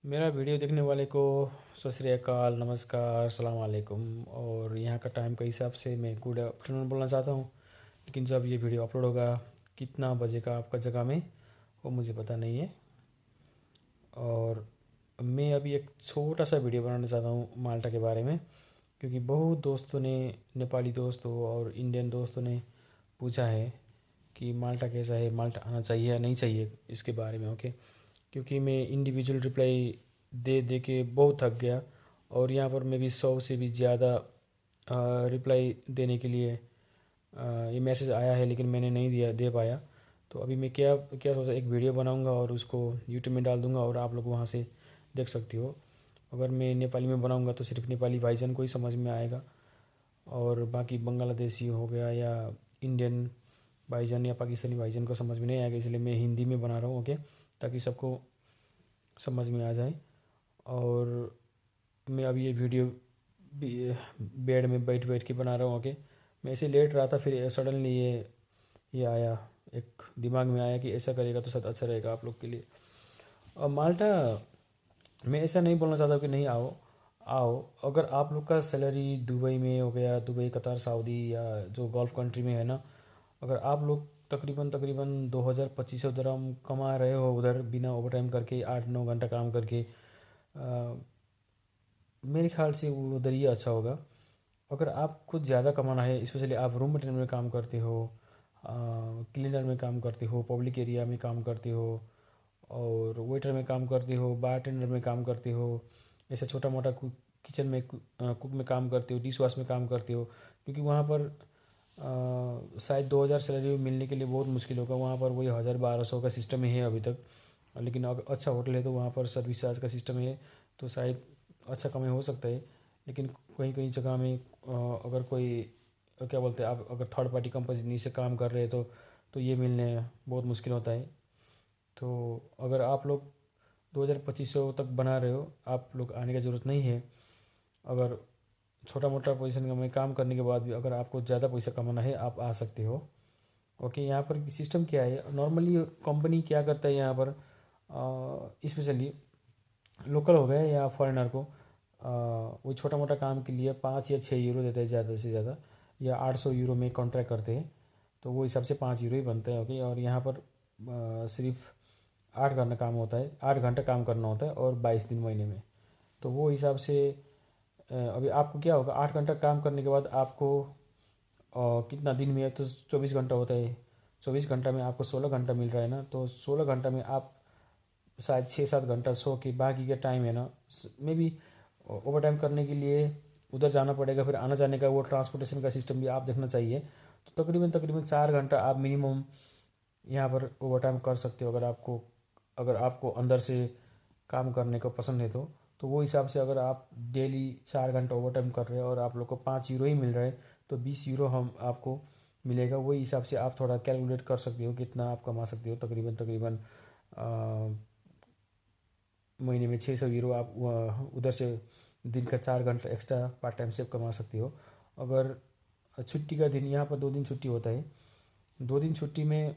मेरा वीडियो देखने वाले को सत श्री अकाल, नमस्कार, सलाम वालेकुम। और यहाँ का टाइम के हिसाब से मैं गुड आफ्टरनून बोलना चाहता हूँ। लेकिन जब ये वीडियो अपलोड होगा कितना बजे का आपका जगह में वो मुझे पता नहीं है। और मैं अभी एक छोटा सा वीडियो बनाना चाहता हूँ माल्टा के बारे में, क्योंकि बहुत दोस्तों ने, नेपाली दोस्तों और इंडियन दोस्तों ने पूछा है कि माल्टा कैसा है, माल्टा आना चाहिए या नहीं चाहिए, इसके बारे में। ओके, क्योंकि मैं इंडिविजुअल रिप्लाई दे दे के बहुत थक गया। और यहाँ पर मैं भी 100 से भी ज़्यादा रिप्लाई देने के लिए ये मैसेज आया है, लेकिन मैंने नहीं दिया दे पाया। तो अभी मैं क्या क्या सोचा, एक वीडियो बनाऊंगा और उसको यूट्यूब में डाल दूंगा और आप लोग वहाँ से देख सकते हो। अगर मैं नेपाली में बनाऊंगा तो सिर्फ नेपाली भाईजान को ही समझ में आएगा, और बाकी बांग्लादेशी हो गया या इंडियन भाईजान या पाकिस्तानी भाईजान को समझ में नहीं आएगा। इसलिए मैं हिंदी में बना रहा हूँ। ओके, ताकि सबको समझ में आ जाए। और मैं अभी ये वीडियो बेड में बैठ बैठ के बना रहा हूँ। ओके, मैं ऐसे लेट रहा था, फिर सडनली ये आया, एक दिमाग में आया कि ऐसा करेगा तो शायद अच्छा रहेगा आप लोग के लिए। और माल्टा, मैं ऐसा नहीं बोलना चाहता कि नहीं आओ आओ। अगर आप लोग का सैलरी दुबई में हो गया, दुबई, कतार, सऊदी या जो गल्फ़ कंट्री में है ना, अगर आप लोग तकरीबन तकरीबन 2,000-2,500 दरम कमा रहे हो उधर बिना ओवर टाइम करके, 8-9 घंटा काम करके, मेरे ख्याल से वो उधर ही अच्छा होगा। अगर आपको ज़्यादा कमाना है, स्पेशली आप रूम मेंटेनर में काम करते हो, क्लीनर में काम करते हो, पब्लिक एरिया में काम करते हो, और वेटर में काम करते हो, बार टेंडर में काम करते हो, ऐसे छोटा मोटा किचन में कुक में काम करते हो, डिश वॉश में काम करते हो, क्योंकि वहाँ पर शायद 2,000 सैलरी मिलने के लिए बहुत मुश्किल होगा। वहाँ पर वही 1,000-1,200 का सिस्टम ही है अभी तक। लेकिन अगर अच्छा होटल है तो वहाँ पर सर्विस चार्ज का सिस्टम है, तो शायद अच्छा कमाई हो सकता है। लेकिन कहीं कहीं जगह में अगर कोई क्या बोलते हैं, आप अगर थर्ड पार्टी कंपनी से काम कर रहे हैं तो ये मिलने बहुत मुश्किल होता है। तो अगर आप लोग 2,000-2,500 तक बना रहे हो, आप लोग आने की ज़रूरत नहीं है। अगर छोटा मोटा पोजीशन में काम करने के बाद भी अगर आपको ज़्यादा पैसा कमाना है, आप आ सकते हो। ओके, यहाँ पर सिस्टम क्या है, नॉर्मली कंपनी क्या करता है यहाँ पर, स्पेशली लोकल हो गए या फॉरेनर को वो छोटा मोटा काम के लिए 5 या 6 यूरो देता है ज़्यादा से ज़्यादा, या 800 यूरो में कॉन्ट्रैक्ट करते हैं। तो वो हिसाब से 5 यूरो ही बनता है। ओके, और यहाँ पर सिर्फ 8 घंटा काम होता है, 8 घंटा काम करना होता है और 22 दिन महीने में। तो वो हिसाब से अभी आपको क्या होगा, 8 घंटा काम करने के बाद आपको कितना दिन में है, तो 24 घंटा होता है। 24 घंटा में आपको 16 घंटा मिल रहा है ना, तो 16 घंटा में आप शायद 6-7 घंटा सो के बाकी का टाइम है ना, मे बी ओवर टाइम करने के लिए उधर जाना पड़ेगा। फिर आना जाने का वो ट्रांसपोर्टेशन का सिस्टम भी आप देखना चाहिए। तो तकरीबन तकरीबन 4 घंटा आप मिनिमम यहाँ पर ओवर टाइम कर सकते हो, अगर आपको अंदर से काम करने को पसंद है तो वो हिसाब से अगर आप डेली 4 घंटा ओवर टाइम कर रहे हो और आप लोग को 5 यूरो ही मिल रहा है, तो 20 यूरो हम आपको मिलेगा। वही हिसाब से आप थोड़ा कैलकुलेट कर सकते हो कितना आप कमा सकते हो। तकरीबन तकरीबन महीने में 600 यूरो आप उधर से दिन का 4 घंटा एक्स्ट्रा पार्ट टाइम से कमा सकते हो। अगर छुट्टी का दिन, यहाँ पर 2 दिन छुट्टी होता है, 2 दिन छुट्टी में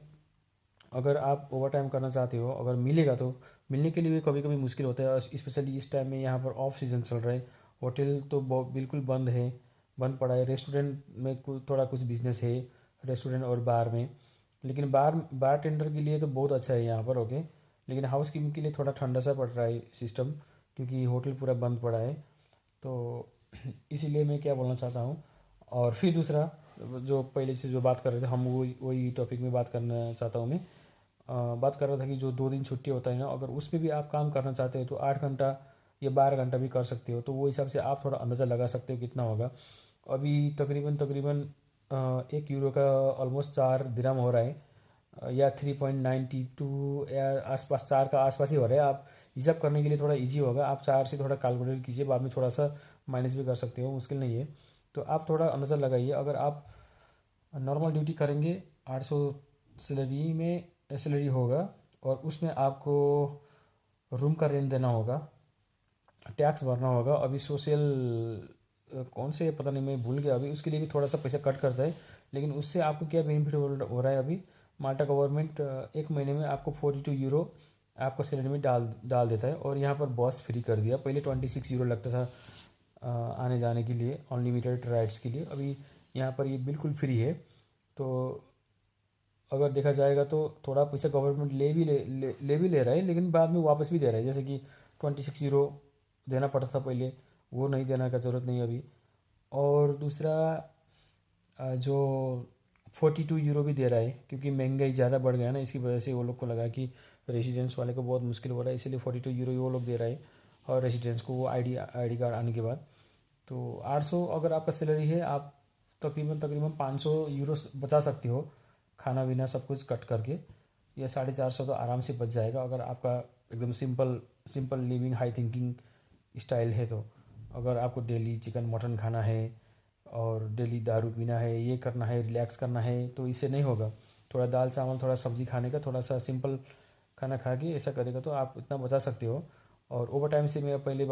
अगर आप ओवर टाइम करना चाहते हो, अगर मिलेगा तो मिलने के लिए भी कभी कभी मुश्किल होता है, स्पेशली इस टाइम में। यहाँ पर ऑफ सीजन चल रहा है, होटल तो बिल्कुल बंद है, बंद पड़ा है। रेस्टोरेंट में थोड़ा कुछ बिजनेस है, रेस्टोरेंट और बार में। लेकिन बार टेंडर के लिए तो बहुत अच्छा है यहाँ पर। ओके, लेकिन हाउस कीपिंग के लिए थोड़ा ठंडा सा पड़ रहा है सिस्टम, क्योंकि होटल पूरा बंद पड़ा है। तो इसीलिए मैं क्या बोलना चाहता हूँ। और फिर दूसरा, जो पहले से जो बात कर रहे थे हम, वही वही टॉपिक में बात करना चाहता हूँ मैं। बात कर रहा था कि जो 2 दिन छुट्टी होता है ना, अगर उसमें भी आप काम करना चाहते हो तो 8 घंटा या 12 घंटा भी कर सकते हो। तो वो हिसाब से आप थोड़ा अंदाज़ा लगा सकते हो कितना होगा। अभी तकरीबन तकरीबन 1 यूरो का ऑलमोस्ट 4 दिरहम हो रहा है, या 3.92 या आसपास, 4 का आसपास ही हो रहा है। आप हिसाब करने के लिए थोड़ा इजी होगा, आप 4 से थोड़ा कैलकुलेट कीजिए, बाद में थोड़ा सा माइनस भी कर सकते हो, मुश्किल नहीं है। तो आप थोड़ा अंदाज़ा लगाइए। अगर आप नॉर्मल ड्यूटी करेंगे, 800 सैलरी में सैलरी होगा, और उसमें आपको रूम का रेंट देना होगा, टैक्स भरना होगा। अभी सोशल कौन से पता नहीं, मैं भूल गया अभी, उसके लिए भी थोड़ा सा पैसा कट करता है। लेकिन उससे आपको क्या बेनिफिट हो रहा है, अभी माल्टा गवर्नमेंट 1 महीने में आपको 42 यूरो आपका सैलरी में डाल डाल देता है। और यहाँ पर बस फ्री कर दिया, पहले 26 यूरो लगता था आने जाने के लिए अनलिमिटेड राइड्स के लिए, अभी यहाँ पर ये बिल्कुल फ्री है। तो अगर देखा जाएगा तो थोड़ा पैसा गवर्नमेंट ले भी ले रहा है, लेकिन बाद में वापस भी दे रहा है। जैसे कि 26 यूरो देना पड़ता था पहले, वो नहीं देने का ज़रूरत नहीं अभी। और दूसरा जो 42 यूरो भी दे रहा है, क्योंकि महंगाई ज़्यादा बढ़ गया ना, इसकी वजह से वो लोग को लगा कि रेसिडेंस वाले को बहुत मुश्किल हो रहा है, इसलिए 42 यूरो वो लोग दे रहा है और रेसिडेंस को वो आई डी कार्ड आने के बाद। तो 800 अगर आपका सैलरी है, आप तकरीबन तकरीबन 500 यूरो बचा सकते हो, खाना पीना सब कुछ कट करके। या 450 तो आराम से बच जाएगा अगर आपका एकदम simple simple living high thinking style है। तो अगर आपको डेली चिकन मटन खाना है और डेली दारू पीना है, ये करना है, रिलैक्स करना है, तो इससे नहीं होगा। थोड़ा दाल चावल थोड़ा सब्जी खाने का, थोड़ा सा सिंपल खाना खा के ऐसा करेगा तो आप इतना बचा सकते हो। और ओवर टाइम से मैं पहले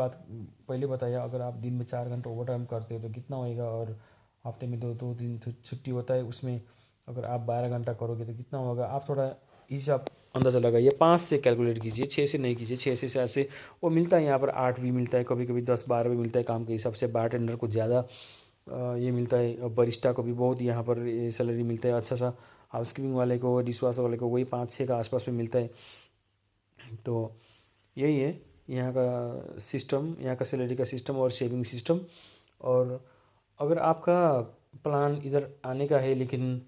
बताया, अगर आप दिन में 4 घंटे ओवर टाइम करते हो तो कितना होएगा, और हफ्ते में दो दिन छुट्टी होता है, उसमें अगर आप 12 घंटा करोगे तो कितना होगा। आप थोड़ा हिसाब अंदाज़ा लगाइए, 5 से कैलकुलेट कीजिए, 6 से नहीं कीजिए। 6 से 7 से वो मिलता है, यहाँ पर 8 भी मिलता है, कभी कभी 10-12 भी मिलता है काम के हिसाब से। बारटेंडर को ज़्यादा ये मिलता है, बरिस्टा को भी बहुत यहाँ पर ये सैलरी मिलता है अच्छा सा। हाउसकीपिंग वाले को, डिशवाशर वाले को वही 5-6 का आसपास में मिलता है। तो यही है यहाँ का सिस्टम, यहाँ का सैलरी का सिस्टम और सेविंग सिस्टम। और अगर आपका प्लान इधर आने का है, लेकिन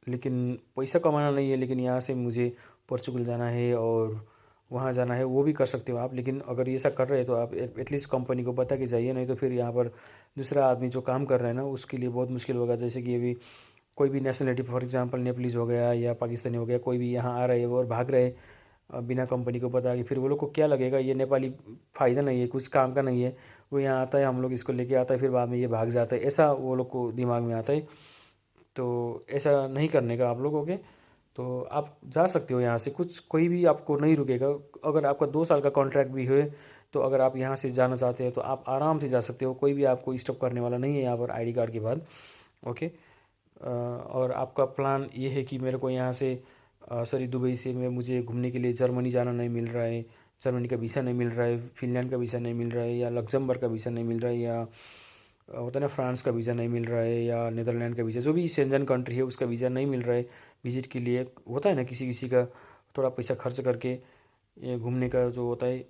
लेकिन पैसा कमाना नहीं है, लेकिन यहाँ से मुझे पोर्चुगल जाना है और वहाँ जाना है, वो भी कर सकते हो आप। लेकिन अगर ये सब कर रहे हैं तो आप एटलीस्ट कंपनी को बता के जाइए, नहीं तो फिर यहाँ पर दूसरा आदमी जो काम कर रहा है ना, उसके लिए बहुत मुश्किल होगा। जैसे कि अभी कोई भी नेशनलिटी, फॉर एग्जांपल नेपालीज हो गया या पाकिस्तानी हो गया, कोई भी यहाँ आ रहे हैं और भाग रहे हैं बिना कंपनी को बता के, फिर वो लोग को क्या लगेगा, ये नेपाली फ़ायदा नहीं है, कुछ काम का नहीं है। वो यहाँ आता है, हम लोग इसको लेके आता है, फिर बाद में ये भाग जाता है, ऐसा वो लोग को दिमाग में आता है। तो ऐसा नहीं करने का आप लोगों के। तो आप जा सकते हो यहाँ से, कुछ कोई भी आपको नहीं रुकेगा। अगर आपका 2 साल का कॉन्ट्रैक्ट भी है, तो अगर आप यहाँ से जाना चाहते हो तो आप आराम से जा सकते हो, कोई भी आपको स्टॉप करने वाला नहीं है यहाँ पर आईडी कार्ड के बाद। ओके। और आपका प्लान ये है कि मेरे को यहाँ से सॉरी दुबई से मुझे घूमने के लिए जर्मनी जाना नहीं मिल रहा है, जर्मनी का वीज़ा नहीं मिल रहा है, फिनलैंड का वीज़ा नहीं मिल रहा है, या लग्जमबर्ग का वीज़ा नहीं मिल रहा है, या होता है ना फ्रांस का वीज़ा नहीं मिल रहा है, या नीदरलैंड का वीज़ा, जो भी शेंजन कंट्री है उसका वीज़ा नहीं मिल रहा है विजिट के लिए। होता है ना किसी किसी का थोड़ा पैसा खर्च करके ये घूमने का जो होता है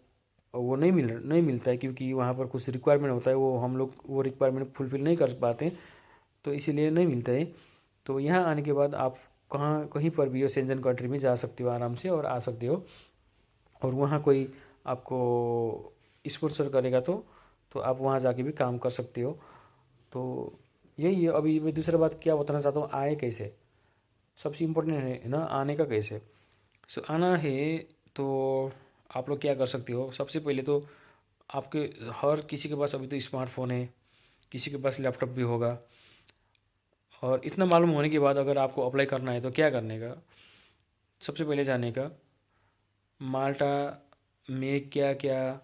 वो नहीं मिलता है, क्योंकि वहाँ पर कुछ रिक्वायरमेंट होता है, वो हम लोग वो रिक्वायरमेंट फुलफ़िल नहीं कर पाते, तो इसीलिए नहीं मिलता है। तो यहाँ आने के बाद आप कहीं पर भी हो शेंजन कंट्री में जा सकते हो आराम से और आ सकते हो। और वहाँ कोई आपको स्पॉन्सर करेगा तो आप वहाँ जाके भी काम कर सकते हो। तो यही है। अभी मैं दूसरा बात क्या बताना चाहता हूँ, आए कैसे, सबसे इम्पोर्टेंट है ना आने का कैसे। सो आना है तो आप लोग क्या कर सकते हो, सबसे पहले तो आपके हर किसी के पास अभी तो स्मार्टफोन है, किसी के पास लैपटॉप भी होगा। और इतना मालूम होने के बाद अगर आपको अप्लाई करना है तो क्या करने का, सबसे पहले जाने का माल्टा में क्या क्या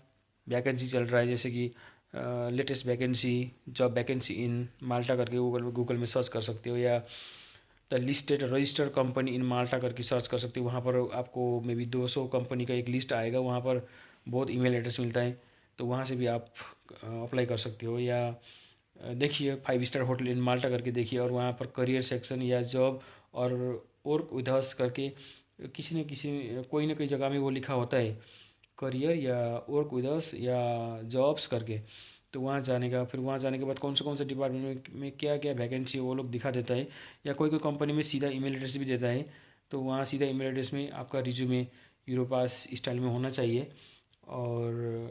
वैकेंसी चल रहा है। जैसे कि latest vacancy, job vacancy in Malta करके गूगल में सर्च कर सकते हो, या the listed registered company in Malta करके सर्च कर सकते हो। वहाँ पर आपको मे बी 200 कंपनी का एक लिस्ट आएगा, वहाँ पर बहुत ईमेल एड्रेस मिलता है, तो वहाँ से भी आप अप्लाई कर सकते हो। या देखिए 5 स्टार होटल इन माल्टा करके देखिए, और वहाँ पर करियर सेक्शन या जॉब और वर्क विद अस करके किसी न किसी कोई ना कोई जगह में वो लिखा होता है, करियर या वर्क विद अस या जॉब्स करके। तो वहाँ जाने का, फिर वहाँ जाने के बाद कौन से डिपार्टमेंट में क्या क्या वैकेंसी है वो लोग दिखा देता है, या कोई कोई कंपनी में सीधा ईमेल एड्रेस भी देता है। तो वहाँ सीधा ईमेल एड्रेस में आपका रिज्यूमे यूरोपास स्टाइल में होना चाहिए, और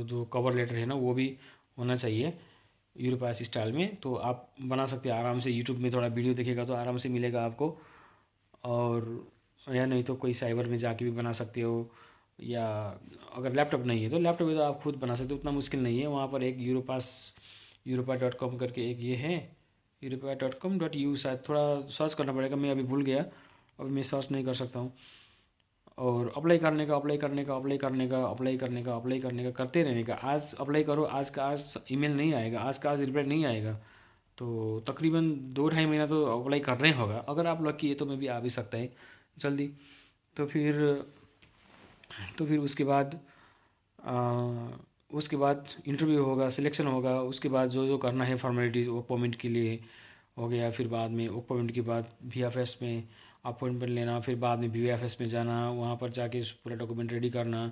जो कवर लेटर है ना वो भी होना चाहिए यूरोपास स्टाइल में। तो आप बना सकते हैं आराम से, यूट्यूब में थोड़ा वीडियो देखेगा तो आराम से मिलेगा आपको। और या नहीं तो कोई साइबर में जाके भी बना सकते हो, या अगर लैपटॉप नहीं है तो लैपटॉप में तो आप खुद बना सकते हो, उतना मुश्किल नहीं है। वहाँ पर एक यूरोपा.com करके एक ये है, यूरोपा.com.eu, शायद थोड़ा सर्च करना पड़ेगा, मैं अभी भूल गया, अभी मैं सर्च नहीं कर सकता हूँ। और अप्लाई करने का करते रहने का। आज अप्लाई करो, आज का आज ईमेल नहीं आएगा, आज का आज रिप्लाई नहीं आएगा, तो तकरीबन 2-2.5 महीना तो अप्लाई करना ही होगा। अगर आप लकी है तो मैं भी आ भी सकता है जल्दी। तो फिर उसके बाद इंटरव्यू होगा, सिलेक्शन होगा। उसके बाद जो जो करना है फॉर्मेलिटीज़ वर्क परमिट के लिए हो गया। फिर बाद में वर्क परमिट के बाद VFS में अपॉइंटमेंट लेना, फिर बाद में VFS में जाना, वहाँ पर जाके पूरा डॉक्यूमेंट रेडी करना,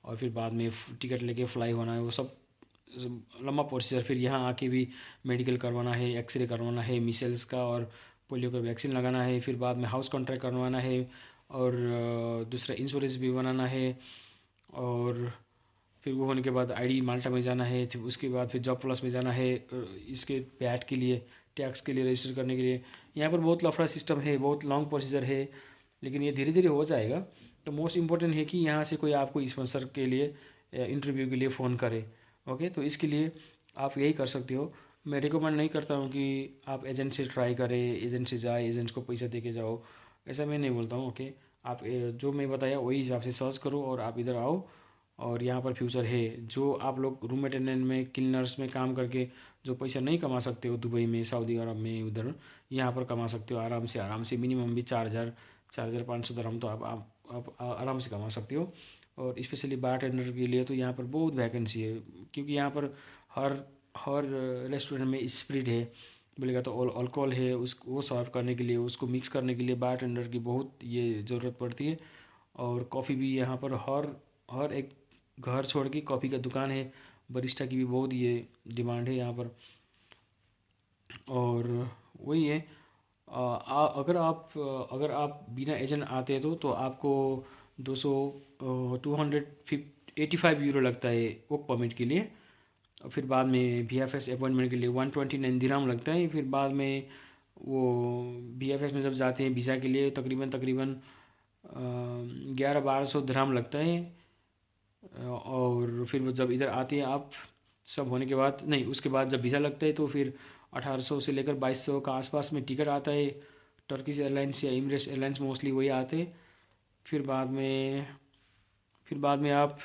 और फिर बाद में टिकट लेके फ्लाई होना है। वो सब लंबा प्रोसीजर। फिर यहाँ आके भी मेडिकल करवाना है, एक्सरे करवाना है मीसल्स का, और पोलियो का वैक्सीन लगाना है। फिर बाद में हाउस कॉन्ट्रैक्ट करवाना है, और दूसरा इंश्योरेंस भी बनाना है। और फिर वो होने के बाद ID माल्टा में जाना है। फिर उसके बाद फिर जॉब प्लस में जाना है, इसके पैट के लिए, टैक्स के लिए रजिस्टर करने के लिए। यहाँ पर बहुत लफड़ा सिस्टम है, बहुत लॉन्ग प्रोसीजर है, लेकिन ये धीरे धीरे हो जाएगा। तो मोस्ट इम्पोर्टेंट है कि यहाँ से कोई आपको स्पॉन्सर के लिए इंटरव्यू के लिए फ़ोन करे। ओके, तो इसके लिए आप यही कर सकते हो। मैं रिकमेंड नहीं करता हूँ कि आप एजेंट से ट्राई करें, एजेंट से जाए, एजेंट को पैसा दे के जाओ, ऐसा मैं नहीं बोलता हूँ। ओके, आप जो मैं बताया वही हिसाब से सर्च करो और आप इधर आओ। और यहाँ पर फ्यूचर है। जो आप लोग रूम अटेंडेंट में, क्लीनर्स में काम करके जो पैसा नहीं कमा सकते हो दुबई में, सऊदी अरब में, उधर यहाँ पर कमा सकते हो आराम से। मिनिमम भी 4,500 दरहम तो आप आराम से कमा सकते हो। और स्पेशली बारटेंडर के लिए तो यहाँ पर बहुत वैकेंसी है, क्योंकि यहाँ पर हर रेस्टोरेंट में स्प्रिट है बोलेगा तो अल्कोहल है, वो सर्व करने के लिए, उसको मिक्स करने के लिए बारटेंडर की बहुत ये ज़रूरत पड़ती है। और कॉफ़ी भी यहाँ पर हर एक घर छोड़ के कॉफ़ी का दुकान है। बरिस्टा की भी बहुत ये डिमांड है यहाँ पर। और वही है, अगर आप बिना एजेंट आते तो आपको 285 यूरो लगता है वर्क परमिट के लिए। और फिर बाद में VFS अपॉइंटमेंट के लिए 129 दिराम लगता है। फिर बाद में वो VFS में जब जाते हैं वीज़ा के लिए तकरीबन 1100-1200 दिराम लगता है। और फिर जब इधर आते हैं आप, सब होने के बाद, नहीं उसके बाद जब वीज़ा लगता है तो फिर 1800 से लेकर 2200 का आसपास में टिकट आता है। टर्किश एयरलाइंस या एमिरेट्स एयरलाइंस मोस्टली वही आते। फिर बाद में आप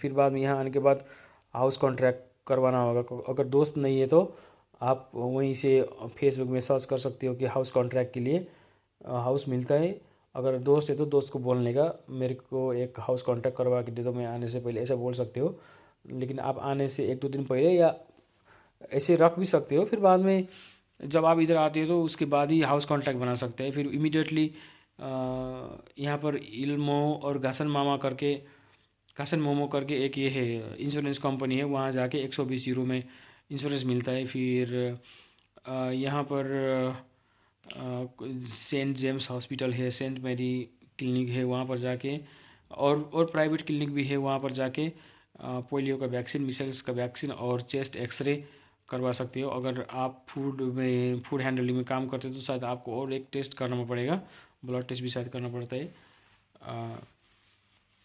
फिर बाद में यहाँ आने के बाद हाउस कॉन्ट्रैक्ट करवाना होगा। अगर दोस्त नहीं है तो आप वहीं से फेसबुक में सर्च कर सकते हो कि हाउस कॉन्ट्रैक्ट के लिए हाउस मिलता है। अगर दोस्त है तो दोस्त को बोलने का, मेरे को एक हाउस कॉन्ट्रैक्ट करवा के दे दो मैं आने से पहले, ऐसा बोल सकते हो। लेकिन आप आने से 1-2 दिन पहले या ऐसे रख भी सकते हो। फिर बाद में जब आप इधर आते हो तो उसके बाद ही हाउस कॉन्ट्रैक्ट बना सकते हैं। फिर इमीडिएटली यहाँ पर इल्मो और घासन मोमो करके एक ये है इंश्योरेंस कंपनी है, वहाँ जाके 120 यूरो में इंश्योरेंस मिलता है। फिर यहाँ पर सेंट जेम्स हॉस्पिटल है, सेंट मैरी क्लिनिक है, वहाँ पर जाके, और प्राइवेट क्लिनिक भी है, वहाँ पर जाके पोलियो का वैक्सीन, मिसल्स का वैक्सीन और चेस्ट एक्सरे करवा सकते हो। अगर आप फूड हैंडलिंग में काम करते हो तो शायद आपको और एक टेस्ट करना पड़ेगा, ब्लड टेस्ट भी शायद करना पड़ता है।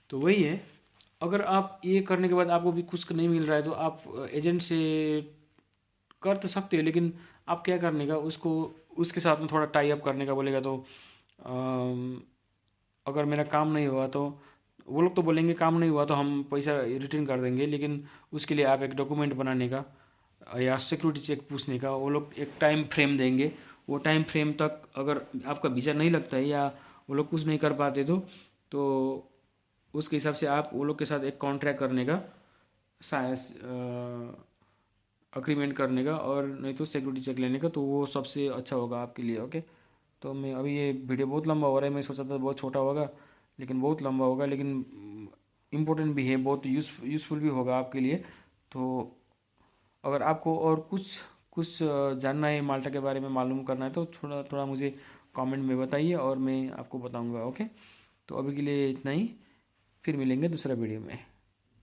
तो वही है। अगर आप ये करने के बाद आपको भी कुछ नहीं मिल रहा है तो आप एजेंट से कर तो सकते हो, लेकिन आप क्या करने का, उसके साथ में थोड़ा टाई अप करने का बोलेगा तो अगर मेरा काम नहीं हुआ तो वो लोग तो बोलेंगे काम नहीं हुआ तो हम पैसा रिटर्न कर देंगे, लेकिन उसके लिए आप एक डॉक्यूमेंट बनाने का या सिक्योरिटी चेक पूछने का वो लोग एक टाइम फ्रेम देंगे। वो टाइम फ्रेम तक अगर आपका वीज़ा नहीं लगता है या वो लोग कुछ नहीं कर पाते तो उसके हिसाब से आप वो लोग के साथ एक कॉन्ट्रैक्ट करने का, अग्रीमेंट करने का, और नहीं तो सिक्योरिटी चेक लेने का, तो वो सबसे अच्छा होगा आपके लिए। ओके, तो मैं अभी ये वीडियो बहुत लंबा हो रहा है, मैं सोचा था बहुत छोटा होगा लेकिन बहुत लंबा होगा, लेकिन इम्पोर्टेंट भी है, बहुत यूज़फुल भी होगा आपके लिए। तो अगर आपको और कुछ जानना है, माल्टा के बारे में मालूम करना है तो थोड़ा थोड़ा मुझे कमेंट में बताइए और मैं आपको बताऊंगा। ओके, तो अभी के लिए इतना ही, फिर मिलेंगे दूसरा वीडियो में।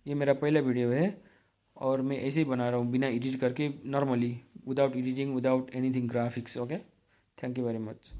ये मेरा पहला वीडियो है और मैं ऐसे ही बना रहा हूँ बिना एडिट करके, normally, without editing, without anything graphics. Okay, thank you very much.